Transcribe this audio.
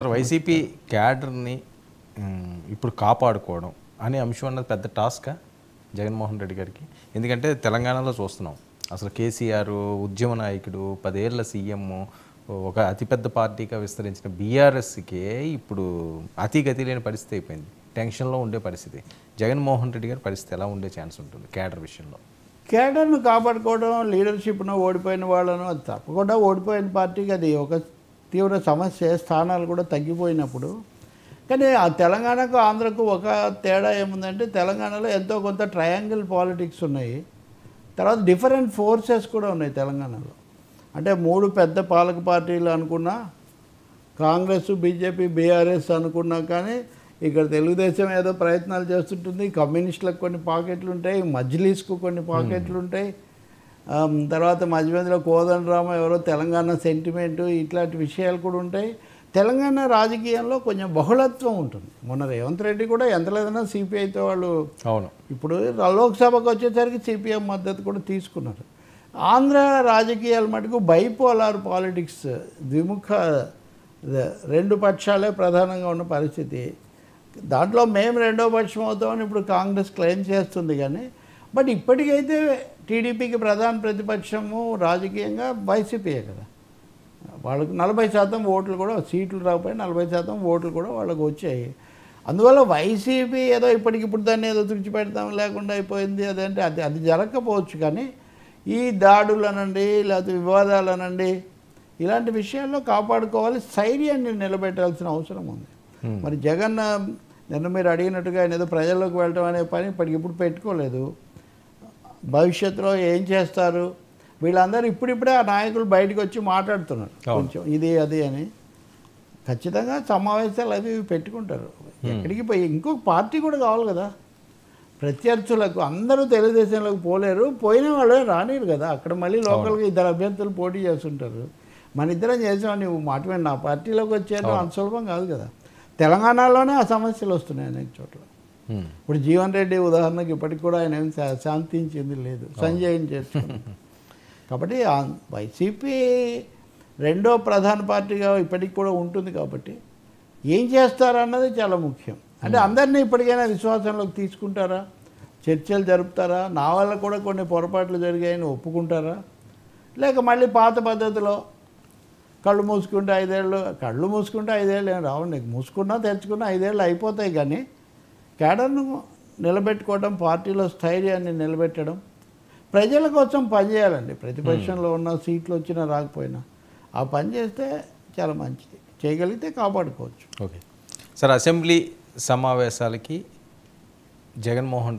YCP క్యాడర్ని ఇప్పుడు కాపాడుకోవడం అనే అంశం అన్నది పెద్ద టాస్కా జగన్మోహన్ రెడ్డి గారికి. ఎందుకంటే తెలంగాణలో చూస్తున్నాం, అసలు కేసీఆర్ ఉద్యమ నాయకుడు, 10 ఏళ్ల సీఎం, ఒక అతిపెద్ద పార్టీగా విస్తరించిన బీఆర్ఎస్కే ఇప్పుడు అతిగతి లేని పరిస్థితి అయిపోయింది. టెన్షన్లో ఉండే పరిస్థితి. జగన్మోహన్ రెడ్డి గారి పరిస్థితి ఎలా ఉండే ఛాన్స్ ఉంటుంది క్యాడర్ విషయంలో? కేడర్ను కాపాడుకోవడం, లీడర్షిప్ను ఓడిపోయిన వాళ్ళను, అది తప్పకుండా ఓడిపోయిన పార్టీకి అది ఒక తీవ్ర సమస్య. స్థానాలు కూడా తగ్గిపోయినప్పుడు. కానీ ఆ తెలంగాణకు ఆంధ్రకు ఒక తేడా ఏముందంటే, తెలంగాణలో ఎంతో కొంత ట్రయాంగిల్ పాలిటిక్స్ ఉన్నాయి. తర్వాత డిఫరెంట్ ఫోర్సెస్ కూడా ఉన్నాయి తెలంగాణలో. అంటే 3 పెద్ద పాలక పార్టీలు అనుకున్నా, కాంగ్రెస్, బీజేపీ, బీఆర్ఎస్ అనుకున్నా, కానీ ఇక్కడ తెలుగుదేశం ఏదో ప్రయత్నాలు చేస్తుంటుంది. కమ్యూనిస్టులకు కొన్ని పాకెట్లు ఉంటాయి, మజ్లీస్కు కొన్ని పాకెట్లు ఉంటాయి. తర్వాత మధ్యలో కోదండరామ ఎవరో తెలంగాణ సెంటిమెంటు, ఇట్లాంటి విషయాలు కూడా ఉంటాయి. తెలంగాణ రాజకీయంలో కొంచెం బహుళత్వం ఉంటుంది. మొన్న రేవంత్ రెడ్డి కూడా ఎంత లేదన్నా సిపిఐతో వాళ్ళు, అవును, ఇప్పుడు లోక్సభకు వచ్చేసరికి సిపిఎం మద్దతు కూడా తీసుకున్నారు. ఆంధ్ర రాజకీయాలు మటుకు బైపోలార్ పాలిటిక్స్, ద్విముఖ, 2 పక్షాలే ప్రధానంగా ఉన్న పరిస్థితి. దాంట్లో మేము రెండో పక్షం అవుతామని ఇప్పుడు కాంగ్రెస్ క్లెయిమ్ చేస్తుంది. కానీ బట్ ఇప్పటికైతే టీడీపీకి ప్రధాన ప్రతిపక్షము రాజకీయంగా వైసీపీయే కదా. వాళ్ళకి 40% ఓట్లు కూడా, సీట్లు రాకపోయినా 40% ఓట్లు కూడా వాళ్ళకు వచ్చాయి. అందువల్ల వైసీపీ ఏదో ఇప్పటికిప్పుడు దాన్ని ఏదో తుడిచిపెడతాం లేకుండా అయిపోయింది అదంటే అది జరగకపోవచ్చు. కానీ ఈ దాడులనండి, లేకపోతే వివాదాలనండి, ఇలాంటి విషయాల్లో కాపాడుకోవాలి, స్థైర్యాన్ని నిలబెట్టాల్సిన అవసరం ఉంది. మరి జగన్ నిన్న మీరు అడిగినట్టుగా ఆయన ఏదో ప్రజల్లోకి వెళ్ళడం అనే పని ఇప్పటికిప్పుడు పెట్టుకోలేదు. భవిష్యత్తులో ఏం చేస్తారు వీళ్ళందరూ ఇప్పుడిప్పుడే ఆ నాయకులు బయటకు వచ్చి మాట్లాడుతున్నారు కొంచెం ఇది అది అని. ఖచ్చితంగా సమావేశాలు అవి పెట్టుకుంటారు. ఎక్కడికి పోయి ఇంకొక పార్టీ కూడా కావాలి కదా ప్రత్యర్థులకు. అందరూ తెలుగుదేశంలోకి పోలేరు, పోయిన వాళ్ళే రానిరు కదా. అక్కడ మళ్ళీ లోకల్గా 2 అభ్యర్థులు పోటీ చేస్తుంటారు. మన ఇద్దరం చేసామని నువ్వు మాట నా పార్టీలోకి వచ్చాను అంత సులభం కాదు కదా. తెలంగాణలోనే ఆ సమస్యలు వస్తున్నాయి అనేక చోట్ల. ఇప్పుడు జీవన్ రెడ్డి ఉదాహరణకు ఇప్పటికి కూడా ఆయన ఏం శాంతించింది లేదు, సంజయ్ని చేర్చుకున్నాడు. కాబట్టి వైసీపీ రెండో ప్రధాన పార్టీగా ఇప్పటికి కూడా ఉంటుంది. కాబట్టి ఏం చేస్తారన్నది చాలా ముఖ్యం. అంటే అందరినీ ఇప్పటికైనా విశ్వాసంలోకి తీసుకుంటారా, చర్చలు జరుపుతారా, నా వల్ల కూడా కొన్ని పొరపాట్లు జరిగాయని ఒప్పుకుంటారా, లేక మళ్ళీ పాత పద్ధతిలో కళ్ళు మూసుకుంటే 5 ఏళ్ళు, కళ్ళు మూసుకుంటే 5 ఏళ్ళు ఏం రావండి, మూసుకున్నా తెచ్చుకున్నా 5 ఏళ్ళు అయిపోతాయి. కానీ కేడర్ను నిలబెట్టుకోవడం, పార్టీలో స్థైర్యాన్ని నిలబెట్టడం, ప్రజల కోసం పనిచేయాలండి. ప్రతిపక్షంలో ఉన్న సీట్లు వచ్చినా రాకపోయినా ఆ పని చేస్తే చాలా మంచిది. చేయగలిగితే కాపాడుకోవచ్చు. ఓకే సార్, అసెంబ్లీ సమావేశాలకి జగన్మోహన్